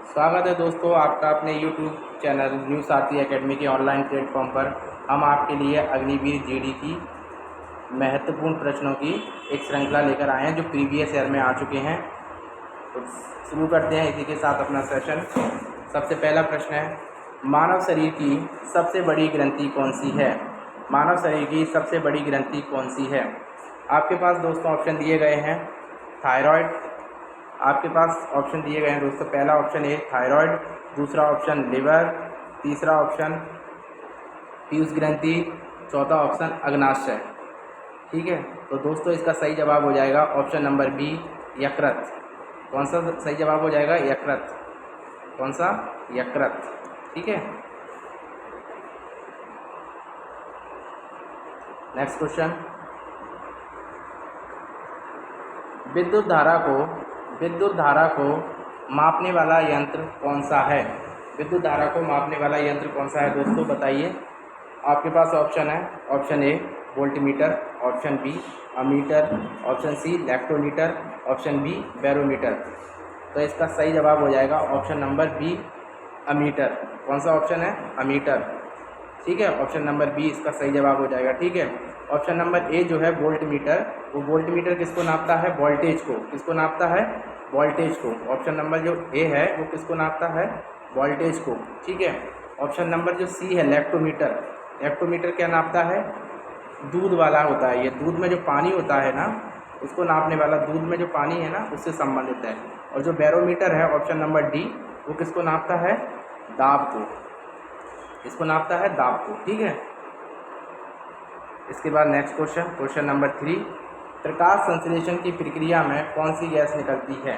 स्वागत है दोस्तों आपका अपने YouTube चैनल न्यू सारथी एकेडमी के ऑनलाइन प्लेटफॉर्म पर। हम आपके लिए अग्निवीर जीडी की महत्वपूर्ण प्रश्नों की एक श्रृंखला लेकर आए हैं जो प्रीवियस ईयर में आ चुके हैं। तो शुरू करते हैं इसी के साथ अपना सेशन। सबसे पहला प्रश्न है, मानव शरीर की सबसे बड़ी ग्रंथि कौन सी है? मानव शरीर की सबसे बड़ी ग्रंथि कौन सी है? आपके पास दोस्तों ऑप्शन दिए गए हैं। थायराइड, आपके पास ऑप्शन दिए गए हैं दोस्तों। पहला ऑप्शन ए थायराइड, दूसरा ऑप्शन लिवर, तीसरा ऑप्शन पीयूष ग्रंथि, चौथा ऑप्शन अग्नाशय। ठीक है, तो दोस्तों इसका सही जवाब हो जाएगा ऑप्शन नंबर बी यकृत। कौन सा सही जवाब हो जाएगा? यकृत। कौन सा? यकृत। ठीक है, नेक्स्ट क्वेश्चन। विद्युत धारा को मापने वाला यंत्र कौन सा है? विद्युत धारा को मापने वाला यंत्र कौन सा है दोस्तों, बताइए। आपके पास ऑप्शन है, option A voltmeter, option B ammeter, option C electrometer, option B barometer. तो इसका सही जवाब हो जाएगा ऑप्शन नंबर बी अमीटर। कौन सा ऑप्शन है? अमीटर। ठीक है, ऑप्शन नंबर बी इसका सही जवाब हो जाएगा। ठीक है, ऑप्शन नंबर ए जो है वोल्ट मीटर, वो वोल्ट मीटर किसको नापता है? वोल्टेज को। किसको नापता है? वोल्टेज को। ऑप्शन नंबर जो ए है वो किसको नापता है? वोल्टेज को। ठीक है, ऑप्शन नंबर जो सी है इलेक्ट्रोमीटर, इलेक्ट्रोमीटर क्या नापता है? दूध वाला होता है, ये दूध में जो पानी होता है ना उसको नापने वाला, दूध में जो पानी है ना उससे संबंधित है। और जो बैरोमीटर है ऑप्शन नंबर डी, वो किसको नापता है? दाब को। इसको नापता है दाब को। ठीक है, इसके बाद नेक्स्ट क्वेश्चन, क्वेश्चन नंबर 3। प्रकाश संश्लेषण की प्रक्रिया में कौन सी गैस निकलती है?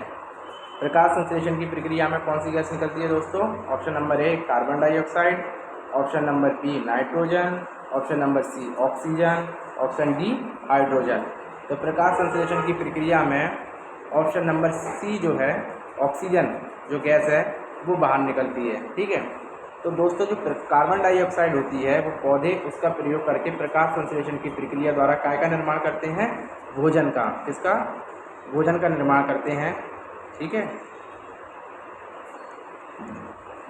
प्रकाश संश्लेषण की प्रक्रिया में कौन सी गैस निकलती है दोस्तों? Option number A carbon dioxide, option number B nitrogen, option number C oxygen, option D hydrogen. तो प्रकाश संश्लेषण की प्रक्रिया में ऑप्शन नंबर सी जो है ऑक्सीजन जो गैस है वो बाहर निकलती है। ठीक है, तो दोस्तों जो कार्बन डाइऑक्साइड होती है वो पौधे उसका प्रयोग करके प्रकाश संश्लेषण की प्रक्रिया द्वारा काय का निर्माण करते हैं? भोजन का। किसका? भोजन का निर्माण करते हैं। ठीक है,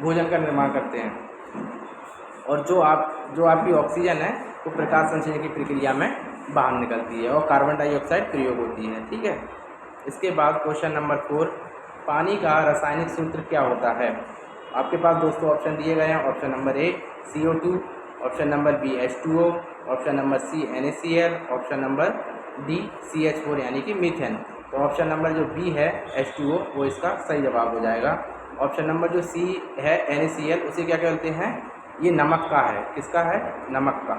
भोजन का निर्माण करते हैं। और जो आपकी ऑक्सीजन है वो प्रकाश संश्लेषण की प्रक्रिया में बाहर निकलती है और कार्बन डाइऑक्साइड प्रयोग होती है। ठीक है, इसके बाद क्वेश्चन नंबर 4। पानी का रासायनिक सूत्र क्या होता है? आपके पास दोस्तों ऑप्शन दिए गए हैं। Option number A CO2, option number B H2O, option number C NaCl, option number D CH4 यानी कि मीथेन। तो ऑप्शन नंबर जो बी है H2O वो इसका सही जवाब हो जाएगा। ऑप्शन नंबर जो सी है NaCl, उसे क्या कहते हैं? ये नमक का है। किसका है? नमक का।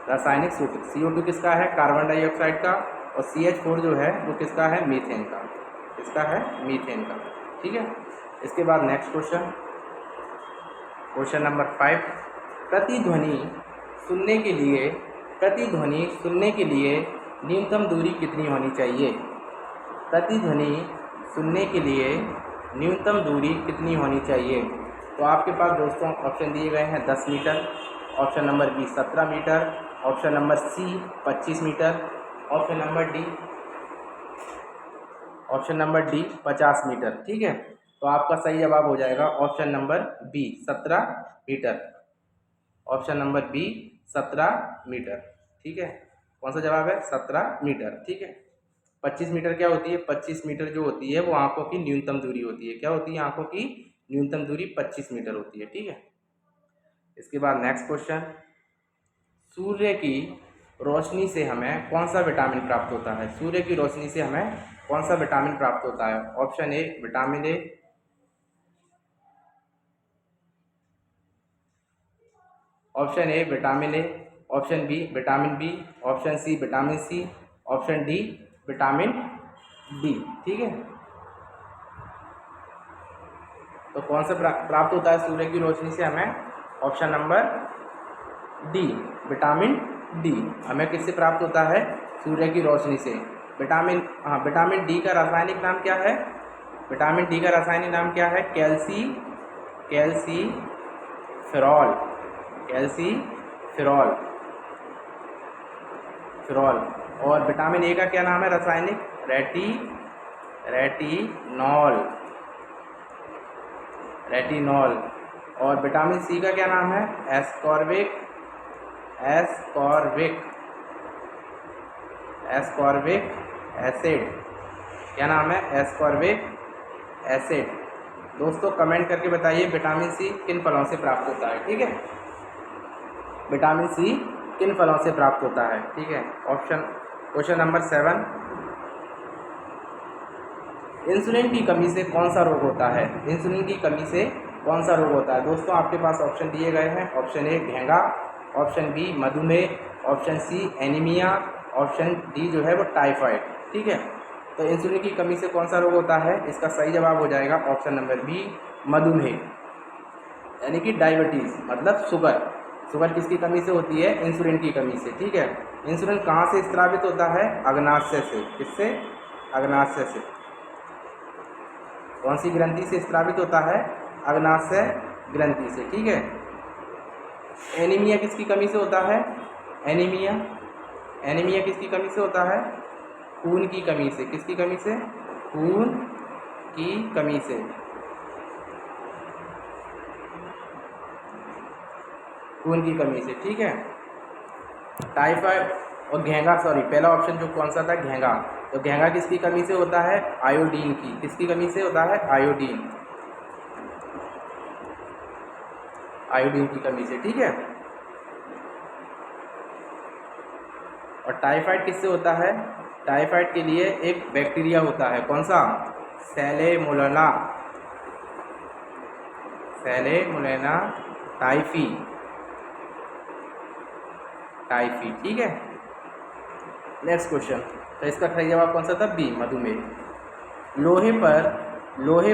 रासायनिक सूत्र CO2 किसका है? कार्बन डाइऑक्साइड का। और CH4 जो है वो किसका है? मीथेन का। किसका है? मीथेन का। ठीक है, इसके बाद नेक्स्ट क्वेश्चन, क्वेश्चन नंबर 5। प्रतिध्वनि सुनने के लिए न्यूनतम दूरी कितनी होनी चाहिए? प्रतिध्वनि सुनने के लिए न्यूनतम दूरी कितनी होनी चाहिए? तो आपके पास दोस्तों ऑप्शन दिए गए हैं 10 metre, option number B 17 metre, option number C 25 metre, option number D 50 metre. ठीक है, तो आपका सही जवाब हो जाएगा option number B 17 metre. Option number B 17 metre. ठीक है, कौन सा जवाब है? 17 मीटर। ठीक है, 25 मीटर क्या होती है? 25 मीटर जो होती है वो आंखों की न्यूनतम दूरी होती है। क्या होती है? आंखों की न्यूनतम दूरी 25 मीटर होती है। ठीक है, इसके बाद नेक्स्ट क्वेश्चन। सूर्य की रोशनी से हमें कौन सा विटामिन प्राप्त होता है? सूर्य की रोशनी से हमें कौन सा विटामिन प्राप्त होता है? Option A vitamin A, option A vitamin A, option B vitamin B, option C vitamin C, option D vitamin D. ठीक है, तो कौन सा प्राप्त होता है सूर्य की रोशनी से हमें? Option number D vitamin D हमें किससे प्राप्त होता है? सूर्य की रोशनी से। विटामिन डी का रासायनिक नाम क्या है? विटामिन डी का रासायनिक नाम क्या है? कैल्सीफेरॉल। और विटामिन ए का क्या नाम है रासायनिक? रेटिनॉल। रेटिनॉल। और विटामिन सी का क्या नाम है? Ascorbic acid. क्या नाम है? Ascorbic acid. दोस्तों कमेंट करके बताइए विटामिन सी किन फलों से प्राप्त होता है। ठीक है, विटामिन सी किन फलों से प्राप्त होता है। ठीक है, क्वेश्चन नंबर 7, इंसुलिन की कमी से कौन सा रोग होता है? इंसुलिन की कमी से कौन सा रोग होता है? दोस्तों आपके पास ऑप्शन दिए गए हैं। ऑप्शन ए घेंगा, ऑप्शन बी मधुमेह, option C anaemia, option D जो है वो टाइफाइड। ठीक है, तो इंसुलिन की कमी से कौन सा रोग होता है? इसका सही जवाब हो जाएगा ऑप्शन नंबर बी मधुमेह, यानी कि डायबिटीज़ मतलब शुगर। शुगर किसकी कमी से होती है? इंसुलिन की कमी से। ठीक है, इंसुलिन कहाँ से स्रावित होता है? अग्नाशय से। किससे? अग्नाशय से। कौन सी ग्रंथि से स्रावित होता है? अग्नाशय ग्रंथि से। ठीक है, एनीमिया किसकी कमी से होता है? एनीमिया किसकी कमी से होता है? खून की कमी से। किसकी कमी से? खून की कमी से। खून की कमी से। ठीक है, टाइफाइड और घेंगा, सॉरी पहला ऑप्शन जो कौन सा था? घेंगा। तो घेंगा किसकी कमी से होता है? आयोडीन की। किसकी कमी से होता है? आयोडीन की कमी से। ठीक है, और टाइफाइड किससे होता है? टाइफाइड के लिए एक बैक्टीरिया होता है। कौन सा? सैलेमोनेला टाइफी। ठीक है, नेक्स्ट क्वेश्चन। तो इसका सही जवाब कौन सा था? बी मधुमेह। लोहे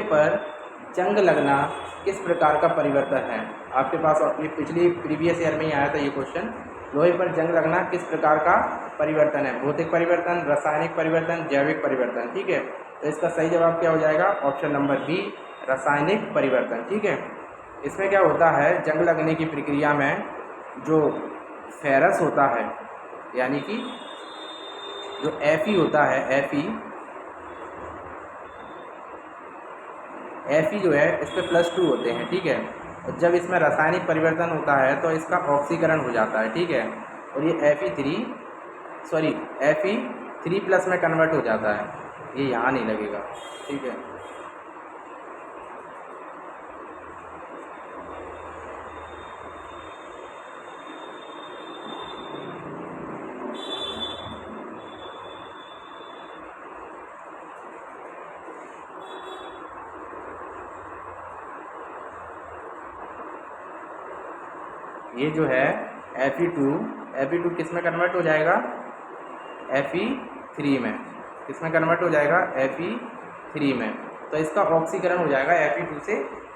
पर जंग लगना किस प्रकार का परिवर्तन है? आपके पास ये पिछली प्रीवियस ईयर में ही आया था ये क्वेश्चन। लोहे पर जंग लगना किस प्रकार का परिवर्तन है? भौतिक परिवर्तन, रासायनिक परिवर्तन, जैविक परिवर्तन। ठीक है, तो इसका सही जवाब क्या हो जाएगा? ऑप्शन नंबर बी रासायनिक परिवर्तन। ठीक है, इसमें क्या होता है? जंग लगने की प्रक्रिया में जो फेरस होता है, यानी कि जो Fe होता है, Fe जो है इस पर +2 होते हैं। ठीक है, और जब इसमें रासायनिक परिवर्तन होता है तो इसका ऑक्सीकरण हो जाता है। ठीक है, और ये Fe3+ में कन्वर्ट हो जाता है। ये यहाँ नहीं लगेगा। ठीक है, ये जो है Fe2 किस में कन्वर्ट हो जाएगा? Fe3 में। किस में कन्वर्ट हो जाएगा? Fe3 में। तो इसका ऑक्सीकरण हो जाएगा Fe2 से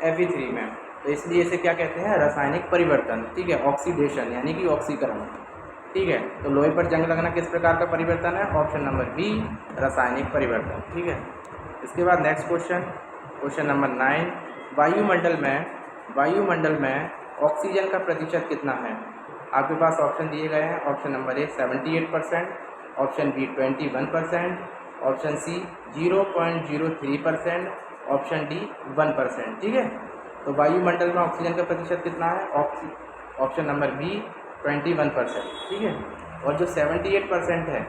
Fe3 में। तो इसलिए इसे क्या कहते हैं? रासायनिक परिवर्तन। ठीक है, ऑक्सीडेशन यानी कि ऑक्सीकरण। ठीक है, तो लोहे पर जंग लगना किस प्रकार का परिवर्तन है? ऑप्शन नंबर बी रासायनिक परिवर्तन। ठीक है, इसके बाद नेक्स्ट क्वेश्चन नंबर 9, वायुमंडल में ऑक्सीजन का प्रतिशत कितना है? आपके पास ऑप्शन दिए गए हैं। Option number A 78%, option B 21%, option C 0.03%, option D 1%। ठीक है, तो वायुमंडल में ऑक्सीजन का प्रतिशत कितना है? Option number B 21%। ठीक है, और जो 78% है,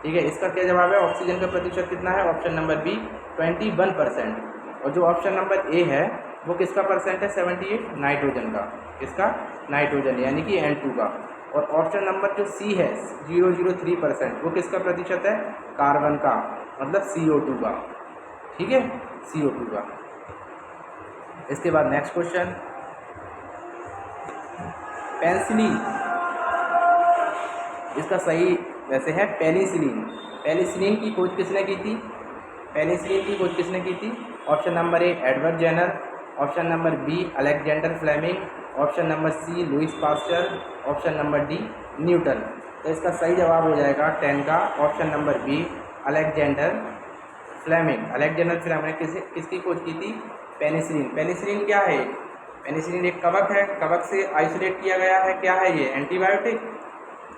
ठीक है, इसका क्या जवाब है? ऑक्सीजन का प्रतिशत कितना है? Option number B 21%। और जो ऑप्शन नंबर ए है वो किसका परसेंट है? 78 नाइट्रोजन का। किसका? नाइट्रोजन यानी कि N2 का। और ऑप्शन नंबर जो सी है 0.03%, वो किसका प्रतिशत है? कार्बन का, मतलब CO2 का। ठीक है, CO2 का। इसके बाद नेक्स्ट क्वेश्चन, पेनिसिलिन, इसका सही वैसे है पेनिसिलिन। पेनिसिलिन की खोज किसने की थी? Option number A Edward Jenner, option number B Alexander Fleming, option number C Louis Pasteur, option number D Newton. तो इसका सही जवाब हो जाएगा 10 का option number B Alexander Fleming ने किसकी खोज की थी? पेनिसिलिन क्या है? पेनिसिलिन एक कवक है, कवक से आइसोलेट किया गया है। क्या है ये?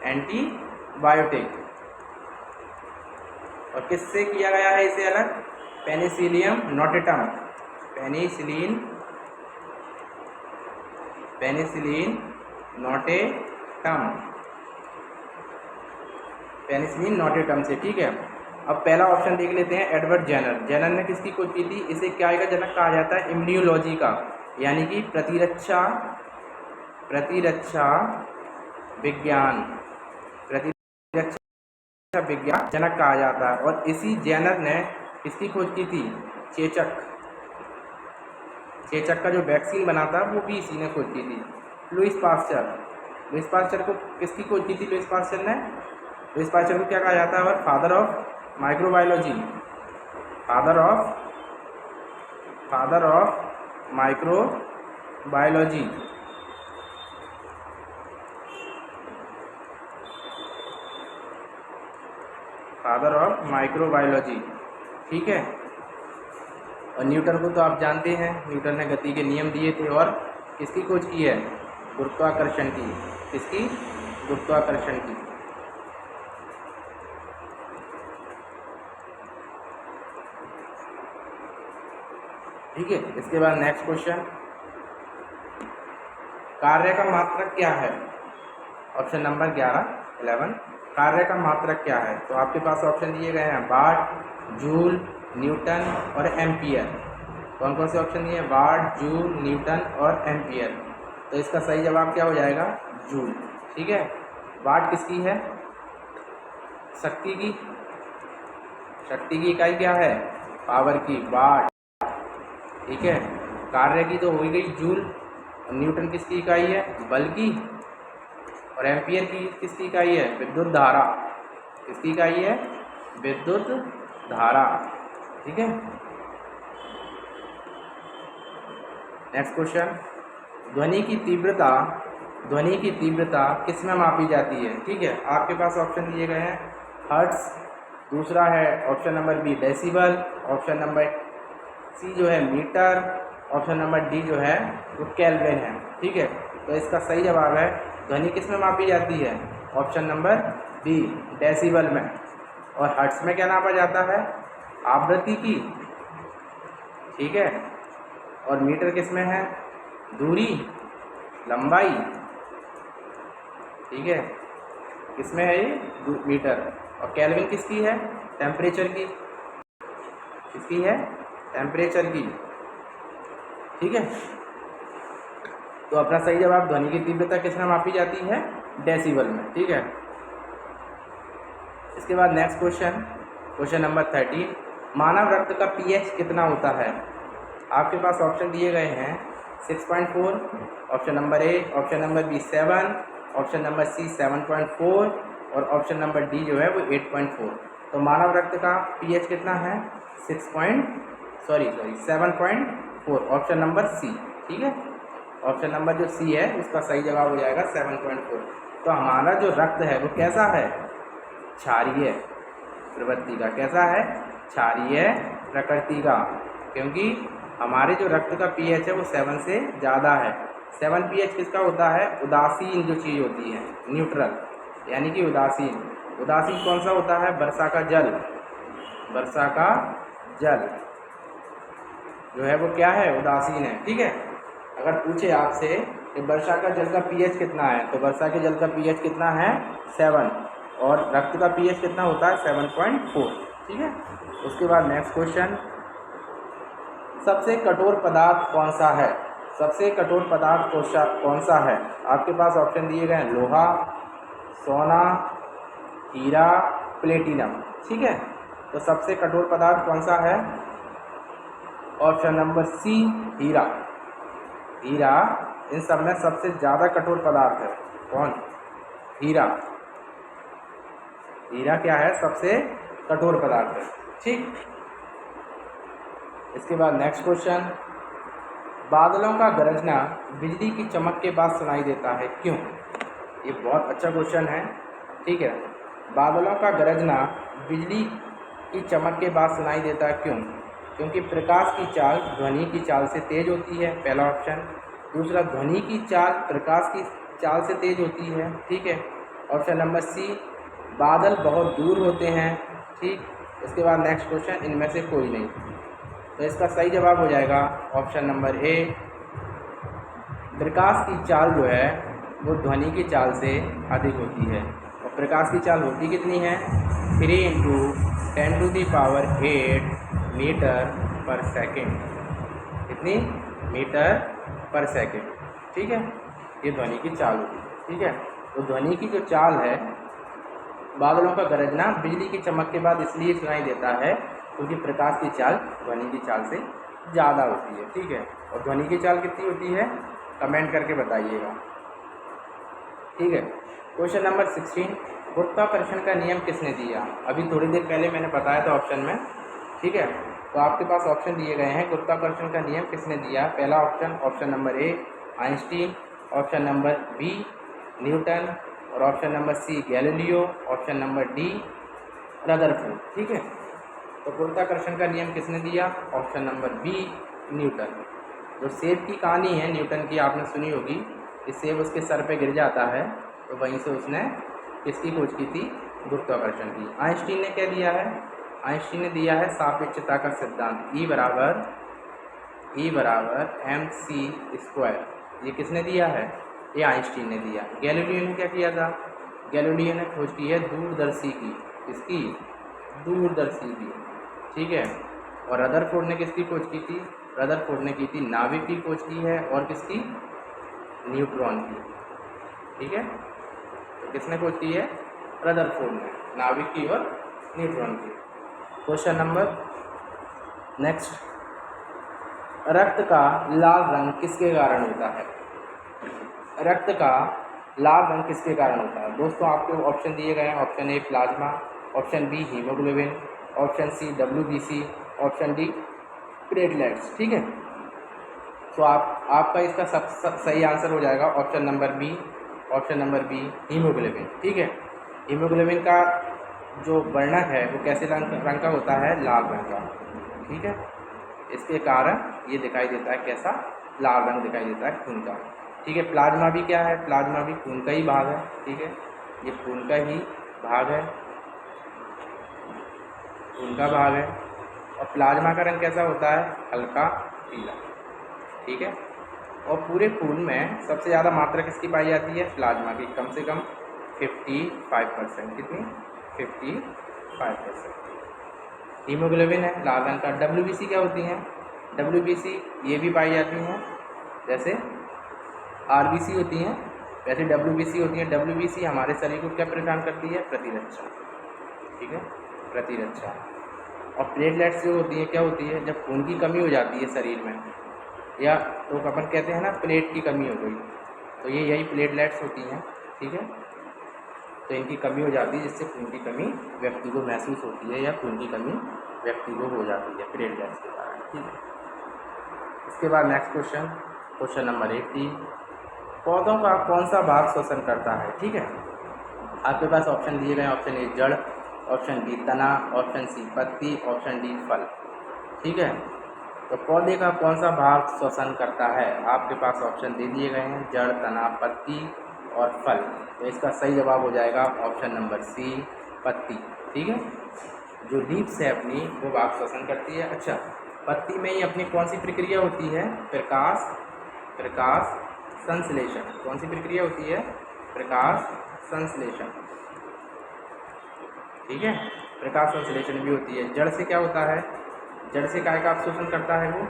एंटीबायोटिक। और किससे किया गया है इसे अलग? Penicillium notatum penicillin notatum, penicillin notatum से, ठीक है। अब पहला ऑप्शन देख लेते हैं, एडवर्ड जेनर। जेनर ने किसकी खोज की थी? इसे क्या का जनक कहा जाता है? इम्यूनोलॉजी का, यानी कि प्रतिरक्षा विज्ञान, प्रतिरक्षा विज्ञान जनक कहा जाता है। और इसी जेनर ने किसकी खोज की थी? चेचक का जो वैक्सीन बना था वो भी इसी ने खोज की थी। लुईस पास्चर को किसकी खोज की थी? लुईस पास्चर को क्या कहा जाता है? और father of microbiology, father of microbiology, father of microbiology, ठीक है। और न्यूटन को तो आप जानते हैं, न्यूटन ने गति के नियम दिए थे। और किसकी खोज की है? गुरुत्वाकर्षण की। किसकी? गुरुत्वाकर्षण की। ठीक है। इसके बाद नेक्स्ट क्वेश्चन, कार्य का मात्रक क्या है? ऑप्शन नंबर 11 कार्य का मात्रक क्या है? तो आपके पास ऑप्शन दिए गए हैं, वाट, जूल, न्यूटन और एम्पियर। कौन कौन से ऑप्शन दिए हैं? वाट, जूल, न्यूटन और एम्पियर। तो इसका सही जवाब क्या हो जाएगा? जूल, ठीक है। वाट किसकी है? शक्ति की इकाई क्या है? पावर की, वाट, ठीक है। कार्य की तो हो गई जूल। न्यूटन किसकी इकाई है? बल की। और एम्पियर की किसकी इकाई है? विद्युत धारा। किसकी इकाई है? विद्युत धारा, ठीक है। नेक्स्ट क्वेश्चन, ध्वनि की तीव्रता किस में मापी जाती है? ठीक है। आपके पास ऑप्शन दिए गए हैं, हर्ट्ज, दूसरा है option number B decibel, option number C जो है मीटर, ऑप्शन नंबर डी जो है वो केल्विन है, ठीक है। तो इसका सही जवाब है, ध्वनि किस में मापी जाती है? ऑप्शन नंबर बी, डेसिबल में। और हर्ट्ज में क्या नापा जाता है? आवृत्ति की, ठीक है। और मीटर किस में है? दूरी, लंबाई, ठीक है। किसमें है ये? मीटर। और केल्विन किसकी है? टेम्परेचर की। किसकी है? टेम्परेचर की, ठीक है। तो अपना सही जवाब, ध्वनि की तीव्रता किस में मापी जाती है? डेसिबल में, ठीक है। इसके बाद नेक्स्ट क्वेश्चन नंबर 13, मानव रक्त का पीएच कितना होता है? आपके पास ऑप्शन दिए गए हैं, 6.4, option number A, option number B 7, option number C 7.4 और ऑप्शन नंबर डी जो है वो 8.4। तो मानव रक्त का पीएच कितना है? 7.4, ऑप्शन नंबर सी, ठीक है। ऑप्शन नंबर जो सी है उसका सही जवाब हो जाएगा 7.4। तो हमारा जो रक्त है वो कैसा है? क्षारीय प्रवृत्ति का। कैसा है? क्षारीय प्रकृति का, क्योंकि हमारे जो रक्त का पीएच है वो 7 से ज़्यादा है। 7 पीएच किसका होता है? उदासीन जो चीज़ होती है, न्यूट्रल, यानी कि उदासीन कौन सा होता है? वर्षा का जल जो है वो क्या है? उदासीन है, ठीक है। अगर पूछे आपसे कि वर्षा का जल का पीएच कितना है, तो वर्षा के जल का पीएच कितना है? 7, और रक्त का पीएच कितना होता है? 7.4, ठीक है। उसके बाद नेक्स्ट क्वेश्चन, सबसे कठोर पदार्थ कौन सा है? सबसे कठोर पदार्थ कौन सा है? आपके पास ऑप्शन दिए गए हैं, लोहा, सोना, हीरा, प्लेटिनम, ठीक है। तो सबसे कठोर पदार्थ कौन सा है? ऑप्शन नंबर सी, हीरा। इन सब में सबसे ज़्यादा कठोर पदार्थ है कौन? हीरा क्या है? सबसे कठोर पदार्थ है, ठीक। इसके बाद नेक्स्ट क्वेश्चन, बादलों का गरजना बिजली की चमक के बाद सुनाई देता है, क्यों? ये बहुत अच्छा क्वेश्चन है, ठीक है। बादलों का गरजना बिजली की चमक के बाद सुनाई देता है, क्यों? क्योंकि प्रकाश की चाल ध्वनि की चाल से तेज होती है, पहला ऑप्शन। दूसरा, ध्वनि की चाल प्रकाश की चाल से तेज होती है, ठीक है। ऑप्शन नंबर सी, बादल बहुत दूर होते हैं, ठीक। इसके बाद नेक्स्ट क्वेश्चन, इनमें से कोई नहीं। तो इसका सही जवाब हो जाएगा ऑप्शन नंबर ए, प्रकाश की चाल जो है वो ध्वनि की चाल से अधिक होती है। और प्रकाश की चाल होती कितनी है? 3 इंटू 10⁸ मीटर पर सेकेंड। कितनी? मीटर पर सेकेंड। ठीक है, ये ध्वनि की चाल होती है। ठीक है, तो ध्वनि की जो चाल है, बादलों का गरजना बिजली की चमक के बाद इसलिए सुनाई देता है क्योंकि प्रकाश की चाल ध्वनि की चाल से ज़्यादा होती है। ठीक है, और ध्वनि की चाल कितनी होती है? कमेंट करके बताइएगा। ठीक है, क्वेश्चन नंबर 16, गुरुत्वाकर्षण का नियम किसने दिया? अभी थोड़ी देर पहले मैंने बताया था ऑप्शन में। ठीक है, तो आपके पास ऑप्शन दिए गए हैं, गुरुत्वाकर्षण का नियम किसने दिया? पहला option, option number A Einstein, option number B Newton, और option number C Galileo, option number D Rutherford. ठीक है, तो गुरुत्वाकर्षण का नियम किसने दिया? Option number B Newton. जो सेब की कहानी है न्यूटन की, आपने सुनी होगी कि सेब उसके सर पे गिर जाता है, तो वहीं से उसने किसकी खोज की थी? गुरुत्वाकर्षण की। आइंस्टीन ने क्या दिया है? आइंस्टीन ने दिया है सापेक्षता का सिद्धांत, E बराबर mc²। ये किसने दिया है? ये आइंस्टीन ने दिया। गैलीलियो ने क्या किया था? गैलीलियो ने खोज की है दूरदर्शी की। किसकी? दूरदर्शी की। ठीक है, और रदरफोर्ड ने किसकी खोज की थी? रदरफोर्ड ने की थी नाभिक की खोज की है, और किसकी? न्यूट्रॉन की। ठीक है, तो किसने खोज की है? रदरफोर्ड ने, नाभिक की और न्यूट्रॉन की। क्वेश्चन नंबर नेक्स्ट, रक्त का लाल रंग किसके कारण होता है? रक्त का लाल रंग किसके कारण होता है? दोस्तों आपको ऑप्शन दिए गए हैं, option A plasma, option B haemoglobin, option C WBC, option D platelets. ठीक है, तो आपका इसका सब सही आंसर हो जाएगा option number B, option number B haemoglobin. ठीक है, हीमोग्लोबिन का जो वर्णक है वो कैसे रंग का होता है? लाल रंग का। ठीक है, इसके कारण ये दिखाई देता है कैसा? लाल रंग दिखाई देता है खून का। ठीक है, प्लाज्मा भी क्या है? प्लाज्मा भी खून का ही भाग है। ठीक है, ये खून का ही भाग है, खून का भाग है। और प्लाज्मा का रंग कैसा होता है? हल्का पीला। ठीक है, और पूरे खून में सबसे ज़्यादा मात्रा किसकी पाई जाती है? प्लाज्मा की, कम से कम 55%। कितनी? 55%। हीमोग्लोबिन है लाल रंग का। WBC क्या होती हैं? WBC ये भी पाई जाती हैं, जैसे RBC होती हैं वैसे WBC होती हैं। WBC हमारे शरीर को क्या प्रदान करती है? प्रतिरक्षा। ठीक है, प्रतिरक्षा। और प्लेटलेट्स जो होती हैं क्या होती है? जब खून की कमी हो जाती है शरीर में, या तो अपन कहते हैं ना प्लेट की कमी हो गई, तो ये यही प्लेटलेट्स होती हैं। ठीक है, तो इनकी कमी हो जाती है जिससे खून की कमी व्यक्ति को महसूस होती है, या खून की कमी व्यक्ति को हो जाती है प्लेटलेट्स के कारण। ठीक है, इसके बाद नेक्स्ट क्वेश्चन, क्वेश्चन नंबर 18, पौधों का कौन सा भाग श्वसन करता है? ठीक है, आपके पास ऑप्शन दिए गए हैं, ऑप्शन ए जड़, ऑप्शन बी तना, ऑप्शन सी पत्ती, ऑप्शन डी फल। ठीक है, तो पौधे का कौन सा भाग श्वसन करता है? आपके पास ऑप्शन दे दिए गए हैं, जड़, तना, पत्ती और फल। तो इसका सही जवाब हो जाएगा ऑप्शन नंबर सी पत्ती। ठीक है, जो लीव्स है अपनी वो भाग श्वसन करती है। अच्छा, पत्ती में ही अपनी कौन सी प्रक्रिया होती है? प्रकाश संश्लेषण। कौन सी प्रक्रिया होती है? प्रकाश संश्लेषण। ठीक है, प्रकाश संश्लेषण भी होती है। जड़ से क्या होता है? जड़ से काय का अवशोषण करता है? वो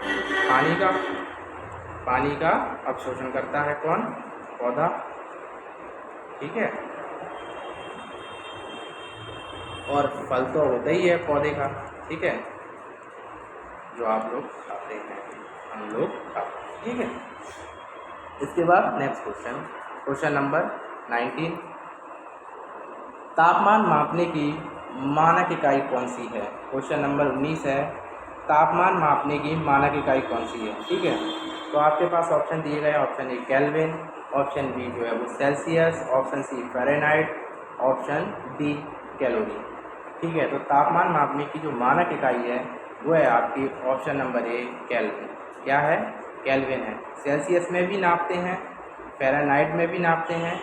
पानी का अवशोषण करता है। कौन? पौधा। ठीक है, और फल तो होता ही है पौधे का। ठीक है, जो आप लोग खाते हैं, हम लोग खाते हैं। ठीक है, इसके बाद नेक्स्ट क्वेश्चन, क्वेश्चन नंबर 19, तापमान मापने की मानक इकाई कौन सी है? क्वेश्चन नंबर 19 है, तापमान मापने की मानक इकाई कौन सी है? ठीक है, तो आपके पास ऑप्शन दिए गए, option A Kelvin, option B जो है वो Celsius, option C Fahrenheit, option D calorie. ठीक है, तो तापमान मापने की जो मानक इकाई है वो है आपकी ऑप्शन नंबर ए केल्विन। क्या है? केल्विन है। सेल्सियस में भी नापते हैं, फ़ारेनहाइट में भी नापते हैं,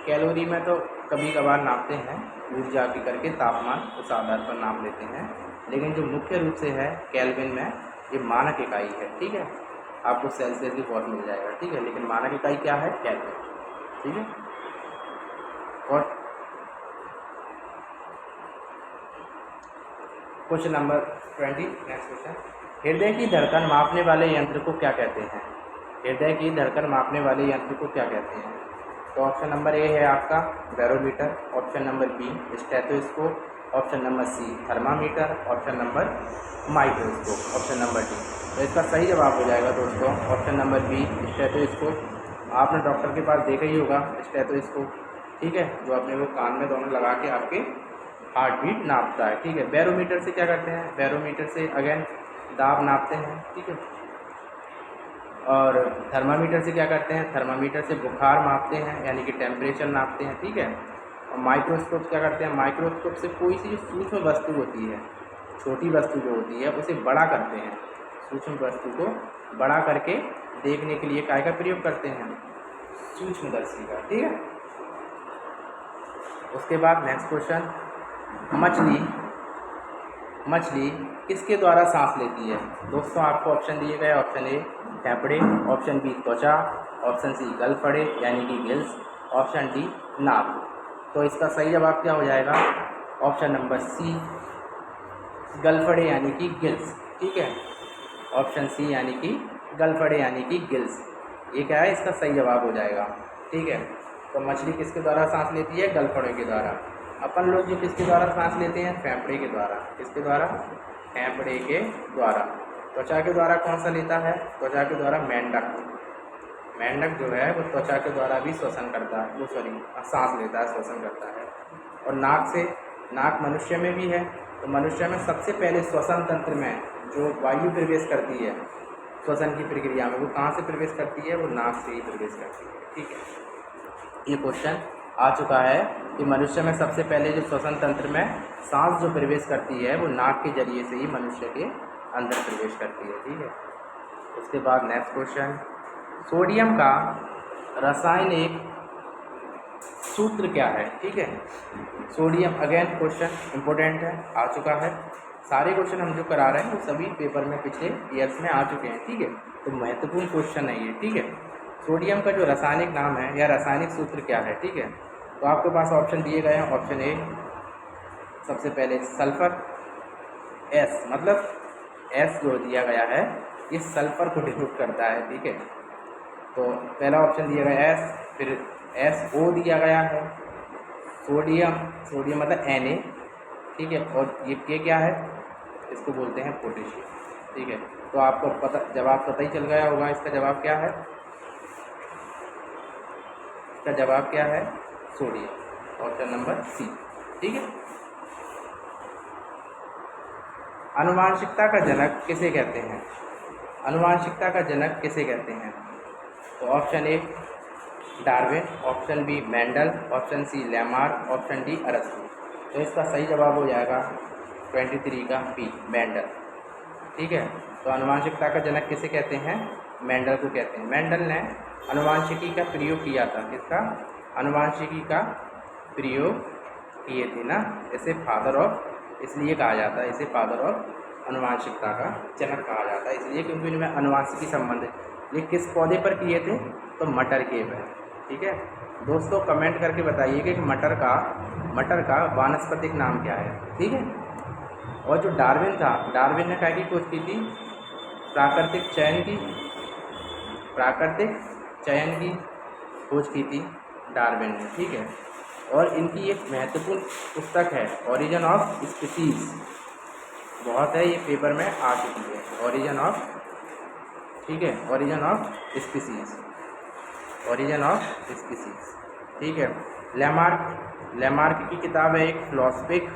कैलोरी में तो कभी कभार नापते हैं, ऊर्जा की करके तापमान उस आधार पर नाप लेते हैं, लेकिन जो मुख्य रूप से है केल्विन में ये मानक इकाई है। ठीक है, आपको सेल्सियस भी बहुत मिल जाएगा, ठीक है। लेकिन मानक इकाई क्या है? केल्विन, ठीक है। और क्वेश्चन नंबर 20, नेक्स्ट क्वेश्चन, हृदय की धड़कन मापने वाले यंत्र को क्या कहते हैं? हृदय की धड़कन मापने वाले यंत्र को क्या कहते हैं? तो ऑप्शन नंबर ए है आपका barometer, option number B stethoscope, option number C thermometer, option number microscope, option number D. तो इसका सही जवाब हो जाएगा दोस्तों ऑप्शन नंबर बी स्टेथोस्कोप। आपने डॉक्टर के पास देखा ही होगा स्टेथोस्कोप, ठीक है, जो अपने वो कान में दोनों लगा के आपके हार्ट बीट नापता है, ठीक है। बैरोमीटर से क्या करते हैं? बैरोमीटर से अगेन दाब नापते हैं, ठीक है। और थर्मामीटर से क्या करते हैं? थर्मामीटर से बुखार मापते हैं, यानी कि टेम्परेचर नापते हैं, ठीक है। और माइक्रोस्कोप क्या करते हैं? माइक्रोस्कोप से कोई सी जो सूक्ष्म वस्तु होती है, छोटी वस्तु जो होती है, उसे बड़ा करते हैं, सूक्ष्म वस्तु को बड़ा करके देखने के लिए काय का प्रयोग करते हैं? सूक्ष्मदर्शी का, ठीक है। उसके बाद नेक्स्ट क्वेश्चन, मछली किसके द्वारा सांस लेती है? दोस्तों आपको ऑप्शन दिए गए, ऑप्शन ए फेफड़े, ऑप्शन बी त्वचा, ऑप्शन सी गलफड़े यानी कि गिल्स, ऑप्शन डी नाक। तो इसका सही जवाब क्या हो जाएगा? ऑप्शन नंबर सी गलफड़े यानी कि गिल्स, ठीक है। ऑप्शन सी यानी कि गलफड़े यानी कि गिल्स, ये क्या है? इसका सही जवाब हो जाएगा, ठीक है। तो मछली किसके द्वारा सांस लेती है? गलफड़े के द्वारा। अपन लोग जो किसके द्वारा सांस लेते हैं? फेफड़े के द्वारा। किसके द्वारा? फेफड़े के द्वारा। त्वचा के द्वारा कौन सा लेता है? त्वचा के द्वारा मेंढक। मेंढक जो है वो त्वचा के द्वारा भी श्वसन करता है, वो सांस लेता है, श्वसन करता है। और नाक से, नाक मनुष्य में भी है, तो मनुष्य में सबसे पहले श्वसन तंत्र में जो वायु प्रवेश करती है श्वसन की प्रक्रिया में, वो कहाँ से प्रवेश करती है? वो नाक से ही प्रवेश करती है, ठीक है। ये क्वेश्चन आ चुका है कि मनुष्य में सबसे पहले जो श्वसन तंत्र में सांस जो प्रवेश करती है वो नाक के जरिए से ही मनुष्य के अंदर प्रवेश करती है, ठीक है। उसके बाद नेक्स्ट क्वेश्चन, सोडियम का रासायनिक सूत्र क्या है? ठीक है, सोडियम, अगेन क्वेश्चन इंपॉर्टेंट है, आ चुका है। सारे क्वेश्चन हम जो करा रहे हैं वो सभी पेपर में पिछले ईयर्स में आ चुके हैं, ठीक है। तो महत्वपूर्ण क्वेश्चन है ये, ठीक है। सोडियम का जो रासायनिक नाम है या रासायनिक सूत्र क्या है? ठीक है, तो आपके पास ऑप्शन दिए गए हैं। ऑप्शन ए सबसे पहले सल्फर, एस मतलब एस जो दिया गया है ये सल्फर को डिनोट करता है, ठीक है। तो पहला ऑप्शन दिया गया एस, फिर SO दिया गया है, सोडियम, सोडियम मतलब Na, ठीक है। और ये के क्या है? इसको बोलते हैं पोटेशियम, ठीक है। तो आपको पता, जवाब पता ही चल गया होगा इसका जवाब क्या है। इसका जवाब क्या है? सोडियम, ऑप्शन नंबर सी, ठीक है। आनुवांशिकता का जनक किसे कहते हैं? आनुवांशिकता का जनक किसे कहते हैं? तो option A Darwin, option B Mendel, option C Lamarck, option D अरस्तु। तो इसका सही जवाब हो जाएगा 23 का बी मेंडल, ठीक है। तो आनुवांशिकता का जनक किसे कहते हैं? मेंडल को कहते हैं। मेंडल ने आनुवांशिकी का प्रयोग किया था, किसका? आनुवांशिकी का प्रयोग किए थे ना, इसे फादर ऑफ इसलिए कहा जाता है, इसे फादर ऑफ आनुवांशिकता का जनक कहा जाता है, इसलिए क्योंकि इनमें आनुवांशिकी संबंध है। ये किस पौधे पर किए थे? तो मटर के पर, ठीक है। दोस्तों कमेंट करके बताइए कि मटर का वानस्पतिक नाम क्या है, ठीक है। और जो डार्विन था, डार्विन ने क्या की खोज की थी? प्राकृतिक चयन की खोज की थी डार्विन ने, ठीक है। और इनकी एक महत्वपूर्ण पुस्तक है ओरिजिन ऑफ स्पीसीज, बहुत है, ये पेपर में आ चुकी है, ओरिजिन ऑफ, ठीक है, origin of species, origin of species, ठीक है। लेमार्क की किताब है एक फिलोसफिक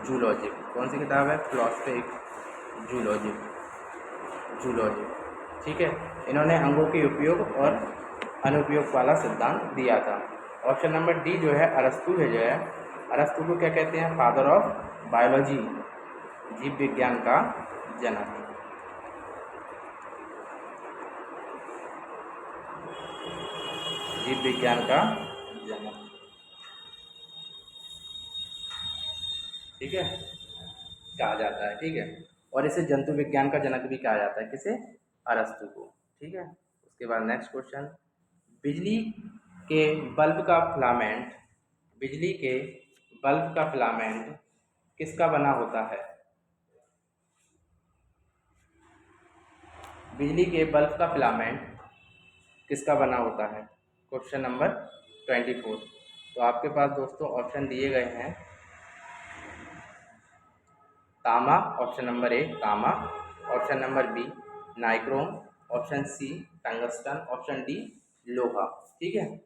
जूलॉजी। कौन सी किताब है? फिलोसफिक जूलॉजी, ठीक है। इन्होंने अंगों के उपयोग और अनुपयोग वाला सिद्धांत दिया था। ऑप्शन नंबर डी जो है अरस्तु है, जो है अरस्तु को क्या कहते हैं? फादर ऑफ बायोलॉजी, जीव विज्ञान का जनक, जीव विज्ञान का जनक, ठीक है। कहा जाता है, ठीक है। और इसे जंतु विज्ञान का जनक भी कहा जाता है, किसे? अरस्तु को, ठीक है। उसके बाद नेक्स्ट क्वेश्चन, बिजली के बल्ब का फिलामेंट बिजली के बल्ब का फिलामेंट किसका बना होता है? बिजली के बल्ब का फिलामेंट किसका बना होता है? Question number 24। तो आपके पास दोस्तों ऑप्शन दिए गए हैं, तामा, ऑप्शन नंबर ए तामा, option number B nichrome, option C tungsten, option D लोहा, ठीक है।